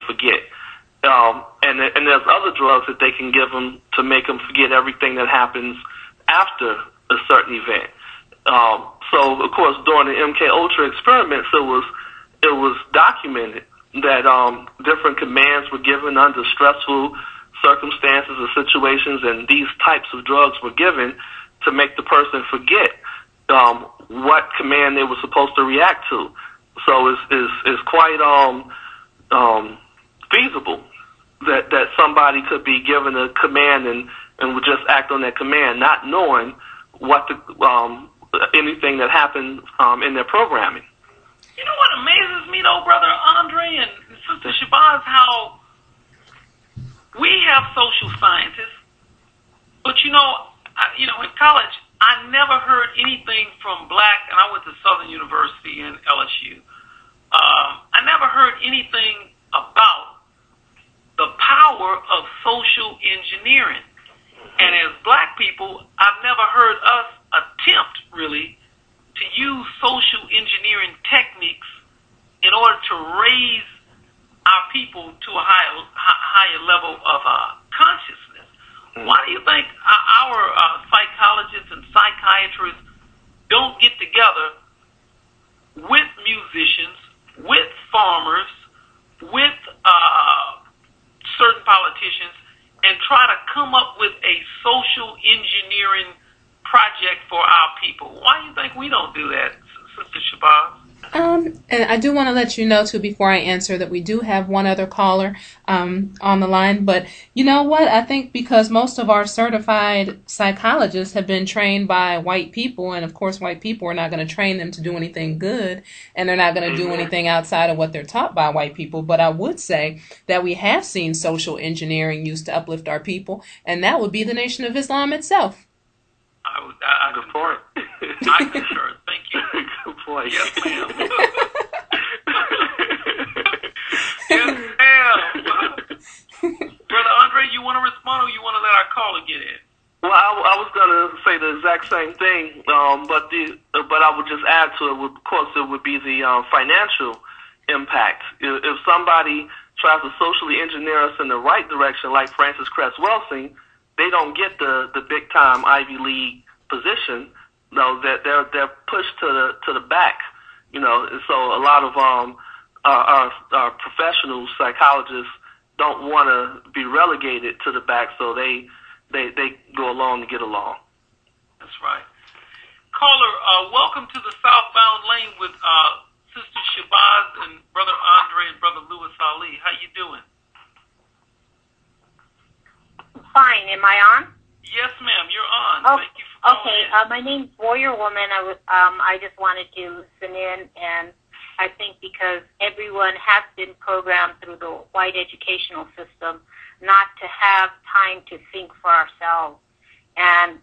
forget. And there's other drugs that they can give them to make them forget everything that happens after a certain event. So of course, during the MK Ultra experiments, it was documented that different commands were given under stressful circumstances or situations, and these types of drugs were given to make the person forget what command they were supposed to react to. So it's quite feasible that somebody could be given a command and would just act on that command, not knowing what anything that happened in their programming. You know what amazes me, though, Brother Andre and Sister Shabazz, how we have social scientists, but in college, I never heard anything from black, and I went to Southern University in LSU. I never heard anything about the power of social engineering. And as black people, I've never heard us attempt, really, to use social engineering techniques in order to raise our people to a higher level of consciousness. Why do you think our psychologists and psychiatrists don't get together with musicians, with farmers, with certain politicians, and try to come up with a social engineering project for our people? Why do you think we don't do that, Sister Shabazz? And I do want to let you know, too, before I answer, that we do have one other caller on the line. But you know what? I think because most of our certified psychologists have been trained by white people, and of course white people are not going to train them to do anything good, and they're not going to do anything outside of what they're taught by white people. But I would say that we have seen social engineering used to uplift our people, and that would be the Nation of Islam itself. Good point. I concur. Thank you. Good point. Yes, ma'am. Yes, ma'am. Brother Andre, you want to respond, or you want to let our caller get in? Well, I was going to say the exact same thing, but I would just add to it. Of course, it would be the financial impact. If somebody tries to socially engineer us in the right direction, like Francis Cress Welsing, they don't get the big time Ivy League position. No, that they're pushed to the back. So a lot of our professional psychologists don't want to be relegated to the back, so they go along to get along. That's right. Caller, welcome to the Southbound Lane with Sister Shabazz and Brother Andre and Brother Louis Ali. How you doing? Fine. Am I on? Yes, ma'am. You're on. Oh, Thank you for calling in. My name's Warrior Woman. I just wanted to listen in, and I think because everyone has been programmed through the white educational system not to have time to think for ourselves. And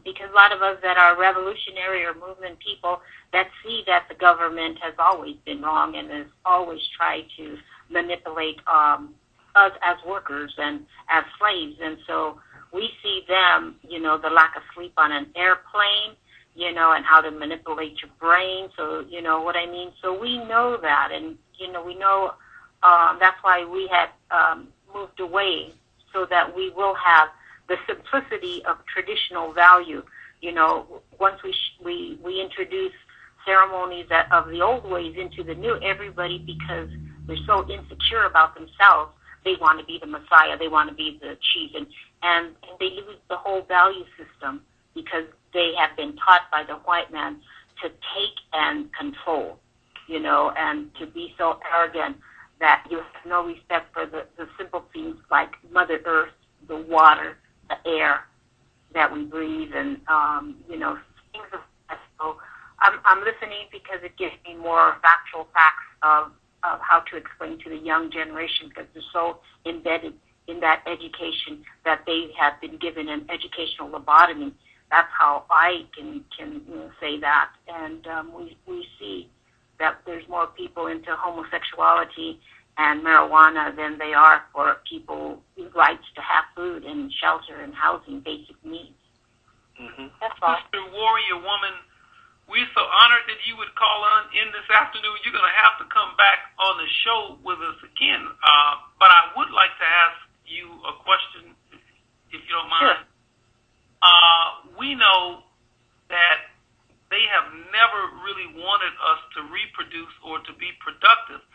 because a lot of us that are revolutionary or movement people that see that the government has always been wrong and has always tried to manipulate us as workers and as slaves. And so we see them, the lack of sleep on an airplane, and how to manipulate your brain. So, you know what I mean? So we know that, and, we know that's why we had moved away, so that we will have the simplicity of traditional value. Once we introduce ceremonies of the old ways into the new, everybody, because they're so insecure about themselves, they want to be the Messiah, they want to be the chief, and they lose the whole value system because they have been taught by the white man to take and control, and to be so arrogant that you have no respect for the simple things like Mother Earth, the water, the air that we breathe, and, things of that. So I'm listening because it gives me more factual facts of how to explain to the young generation, because they're so embedded in that education that they have been given an educational lobotomy. That's how I can say that. And we see that there's more people into homosexuality and marijuana than they are for people whose rights to have food and shelter and housing, basic needs. Mm-hmm. That's all. Sister Warrior Woman, we're so honored that you would call in this afternoon. You're going to have to come back on the show with us again. But I would like to ask you a question, if you don't mind. Sure. We know that they have never really wanted us to reproduce or to be productive.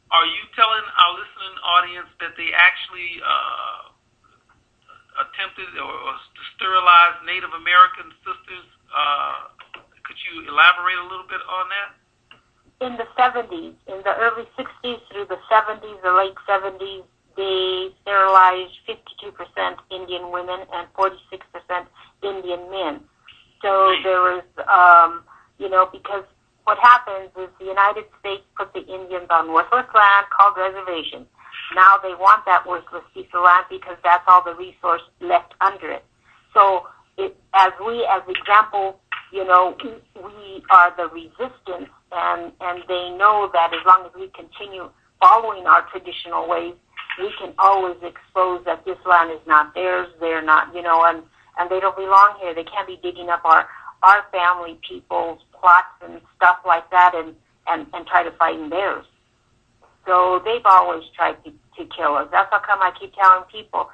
Are you telling our listening audience that they actually attempted or to sterilize Native American sisters? Could you elaborate a little bit on that? In the 70s, in the early 60s through the 70s, the late 70s, they sterilized 52% Indian women and 46% Indian men. So there was, because what happens is the United States put the Indians on worthless land called reservations. Now they want that worthless piece of land because that's all the resource left under it. So as example, we are the resistance, and they know that as long as we continue following our traditional ways, we can always expose that this land is not theirs, they're not, and they don't belong here. They can't be digging up our family people's plots and stuff like that and try to fight in theirs. So they've always tried to kill us. That's how come I keep telling people,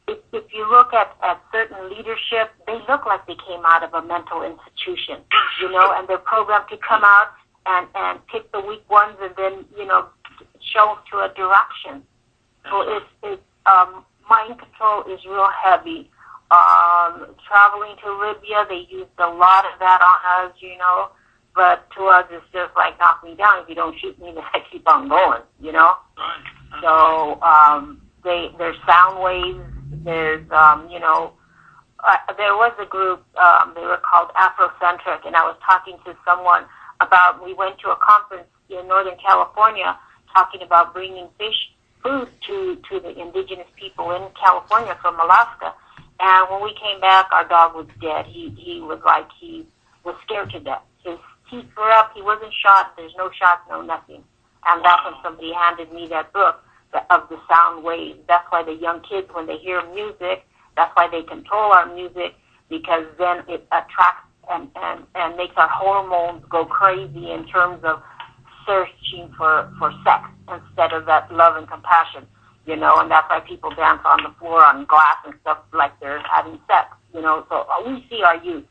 if you look at certain leadership, they look like they came out of a mental institution, and they're programmed to come out and pick the weak ones and then, show them to a direction. So it's mind control is real heavy. Traveling to Libya, they used a lot of that on us, but to us it's just like knock me down. If you don't shoot me, then I keep on going, Right. So there's sound waves. There's, there was a group, they were called Afrocentric, and I was talking to someone about, we went to a conference in Northern California talking about bringing food to the indigenous people in California from Alaska. And when we came back, our dog was dead. He was scared to death. His teeth were up. He wasn't shot. There's no shots, no nothing. And that's when somebody handed me that book of the sound waves. That's why the young kids, when they hear music, that's why they control our music, because then it attracts and makes our hormones go crazy in terms of searching for sex instead of that love and compassion, and that's why people dance on the floor on glass and stuff like they're having sex, So we see our youth,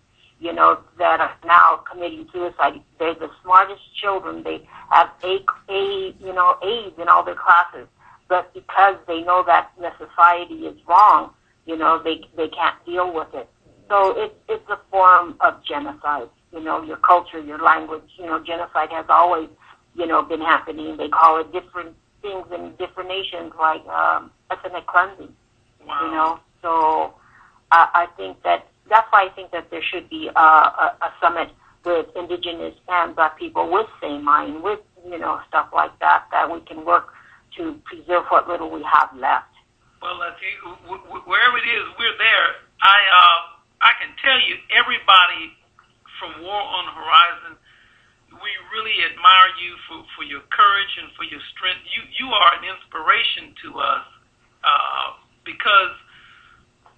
that are now committing suicide. They're the smartest children. They have A's in all their classes. But because they know that the society is wrong, they can't deal with it. So it's a form of genocide. Your culture, your language, genocide has always, been happening. They call it different things in different nations, like ethnic cleansing. Wow. So I think that's why I think that there should be a summit with indigenous and black people with same mind, with stuff like that we can work to preserve what little we have left. Well, wherever it is, we're there. I can tell you, everybody from War on the Horizon, we really admire you for your courage and for your strength. You are an inspiration to us because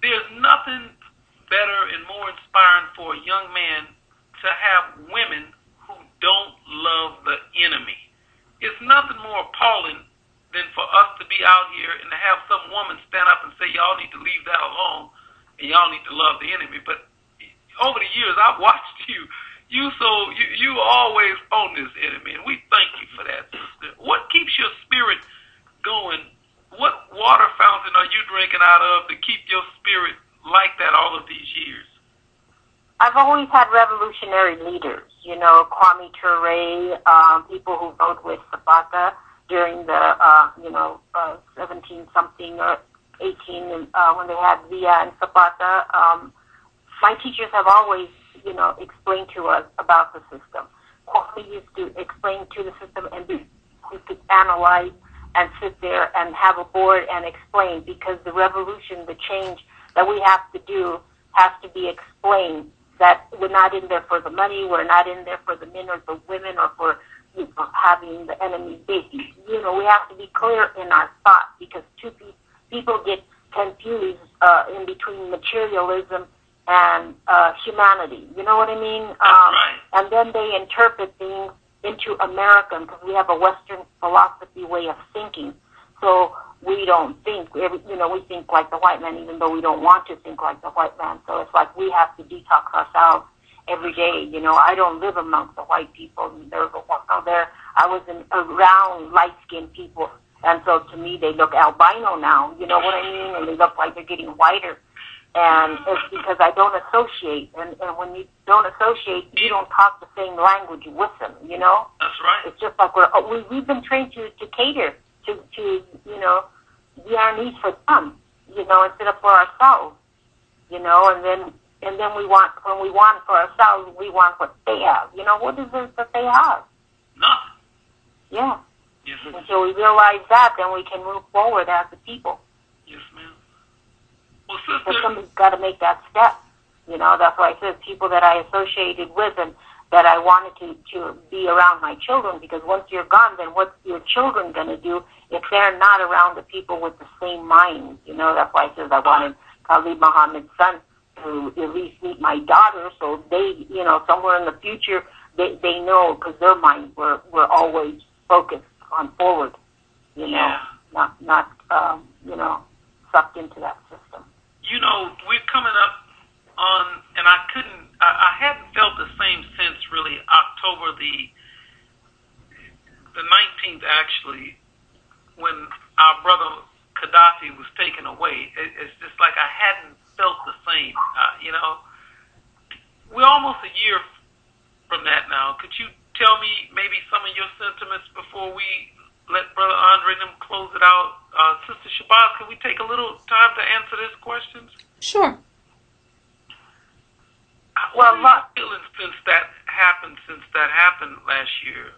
there's nothing better and more inspiring for a young man to have women who don't love the enemy. It's nothing more appalling than for us to be out here and to have some woman stand up and say, y'all need to leave that alone and y'all need to love the enemy. But over the years, I've watched you. You always on this enemy, and we thank you for that, sister. What keeps your spirit going? What water fountain are you drinking out of to keep your spirit like that all of these years? I've always had revolutionary leaders, Kwame Ture, people who rode with Zapata during the, 17-something or 18, when they had Villa and Zapata. My teachers have always, explained to us about the system. Kwame used to explain to the system, and we could analyze and sit there and have a board and explain, because the revolution, the change that we have to do has to be explained, that we're not in there for the money, we're not in there for the men or the women or for having the enemy babies. We have to be clear in our thought, because people get confused in between materialism and humanity. You know what I mean? Right. And then they interpret things into American, because we have a Western philosophy way of thinking. So we don't think, we think like the white man, even though we don't want to think like the white man. So it's like we have to detox ourselves every day. I don't live amongst the white people. I was around light-skinned people, and so to me they look albino now. You know what I mean? And they look like they're getting whiter. And it's because I don't associate. And when you don't associate, you don't talk the same language with them, That's right. It's just like we've been trained to cater to be our needs for them, instead of for ourselves, and then when we want for ourselves, we want what they have. What is it that they have? Nothing. Yeah. Yes, ma'am. Until we realize that, then we can move forward as a people. Yes, ma'am. Well, sister, But somebody's got to make that step. That's why I said people that I associated with and that I wanted to be around my children, because once you're gone, then what's your children going to do if they're not around the people with the same mind? That's why I said I wanted Khalid Muhammad's son to at least meet my daughter, so they, somewhere in the future, they know, because their minds were always focused on forward, not sucked into that system. We're coming up on, and I hadn't felt the same since really October the 19th, actually, when our brother Gaddafi was taken away. It's just like I hadn't felt the same, We're almost a year from that now. Could you tell me maybe some of your sentiments before we let Brother Andre and them close it out? Sister Shabazz, can we take a little time to answer these questions? Sure. What are you feeling since that happened last year?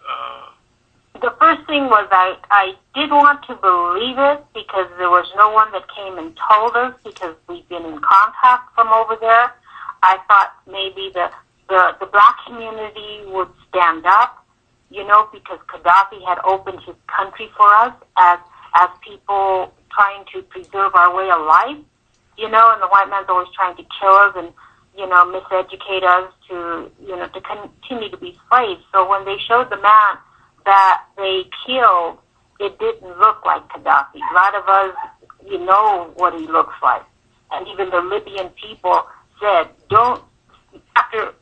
The first thing was I did want to believe it, because there was no one that came and told us, because we've been in contact from over there. I thought maybe the black community would stand up, because Gaddafi had opened his country for us as people trying to preserve our way of life, and the white man's always trying to kill us and, miseducate us to continue to be slaves. So when they showed the man that they killed, it didn't look like Gaddafi. A lot of us, what he looks like. And even the Libyan people said, after,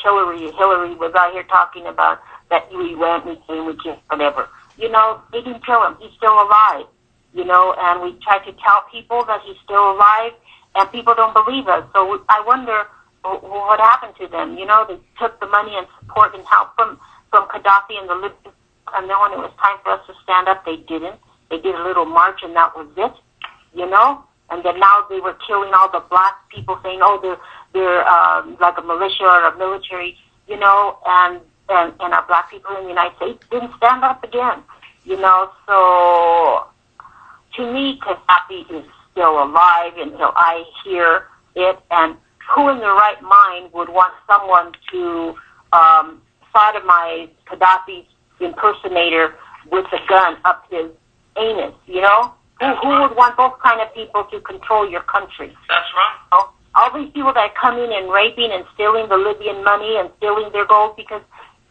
Hillary was out here talking about that we went, we came, we killed, whatever. They didn't kill him. He's still alive, and we try to tell people that he's still alive, and people don't believe us. So I wonder what happened to them. They took the money and support and help from Gaddafi and the Libyans, and then when it was time for us to stand up, they didn't. They did a little march, and that was it, And then now they were killing all the black people, saying, they're like a militia or a military, and our black people in the United States didn't stand up again, So to me, Gaddafi is still alive until I hear it. And who in their right mind would want someone to sodomize Gaddafi's impersonator with a gun up his anus, Who would want those kind of people to control your country? That's right. All these people that come in and raping and stealing the Libyan money and stealing their gold, because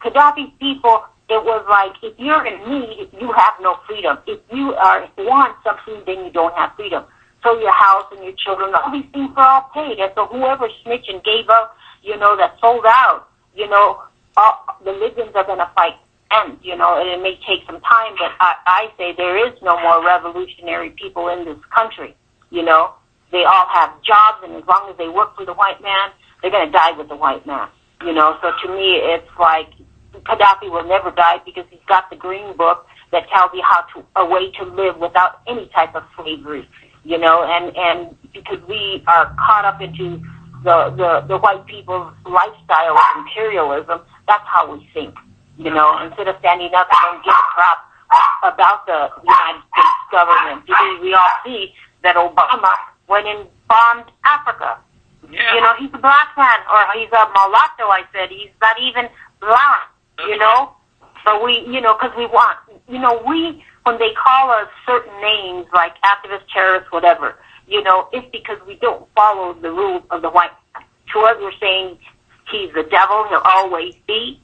Gaddafi's people, it was like, if you're in need, you have no freedom. If you want something, then you don't have freedom. So your house and your children, all these things are all paid. And so whoever snitched and gave up, that sold out, the Libyans are going to fight. And, and it may take some time, but I say there is no more revolutionary people in this country, They all have jobs, and as long as they work for the white man, they're going to die with the white man, So to me, it's like Gaddafi will never die, because he's got the green book that tells you a way to live without any type of slavery, and because we are caught up into the white people's lifestyle of imperialism, that's how we think. Instead of standing up and don't give a crap about the United States government. Because we all see that Obama went and bombed Africa. Yeah. He's a black man, or he's a mulatto, I said. He's not even black, But we, because we want, when they call us certain names like activist, terrorist, whatever, you know, it's because we don't follow the rules of the white man. To us, we're saying he's the devil, he'll always be.